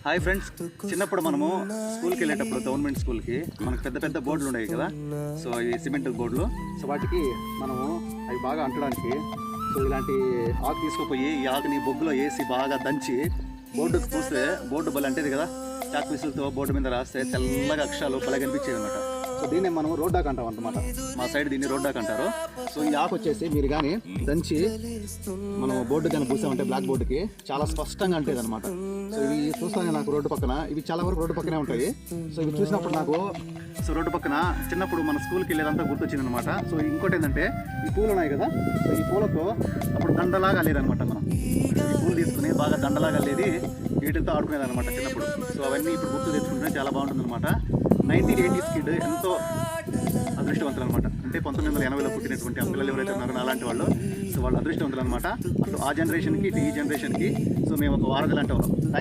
Hi friends, చిన్నప్పుడు మనము స్కూల్కి వెళ్ళేటప్పుడు గవర్నమెంట్ స్కూల్కి మనకు పెద్ద పెద్ద బోర్డులు ఉన్నాయి కదా. సో ఇవి సిమెంట్ బోర్డులు. సో వాటికి మనము అవి బాగా అంటడానికి సో ఇలాంటి ఆకు తీసుకుపోయి ఈ ఆకుని బొగ్గులో వేసి బాగా దంచి బోర్డుకు పూస్తే బోర్డు బలి అంటేది కదా. చాక్ పీసులతో బోర్డు మీద రాస్తే తెల్లగా అక్షరాలు బలి కనిపించేది అనమాట. సో దీన్ని మనం రోడ్డాక్ అంటాం అనమాట. మా సైడ్ దీన్ని రోడ్డాక్ అంటారు. సో ఈ ఆకు వచ్చేసి మీరు కానీ దంచి మనం బోర్డు కానీ పూసామంటే బ్లాక్ బోర్డుకి చాలా స్పష్టంగా అంటేది అనమాట. సో ఇవి చూస్తానే నాకు రోడ్డు పక్కన ఇవి చాలా వరకు రోడ్డు పక్కనే ఉంటాయి. సో ఇవి చూసినప్పుడు నాకు సో రోడ్డు పక్కన చిన్నప్పుడు మన స్కూల్కి వెళ్ళేదంతా గుర్తొచ్చింది అనమాట. సో ఇంకోటి ఏంటంటే ఈ పూలు ఉన్నాయి కదా. సో ఈ పూలతో అప్పుడు దండలాగా లేదనమాట. మనం ఈ పూలు తీసుకుని బాగా దండలాగా వెళ్ళేది, వీటితో ఆడుకునేది అనమాట చిన్నప్పుడు. సో అవన్నీ ఇప్పుడు గుర్తు తెచ్చుకుంటే చాలా బాగుంటుంది అనమాట. 1980s కిడ్ ఎంతో అదృష్టవంతులు అనమాట. అంటే 1980లో పుట్టినటువంటి ఆ పిల్లలు ఎవరైతే ఉన్నారో అలాంటి వాళ్ళు, సో వాళ్ళు అదృష్టవంతులు అనమాట. అసలు ఆ జనరేషన్కి ఈ జనరేషన్కి సో మేము ఒక వారధులు అంటే వాళ్ళం.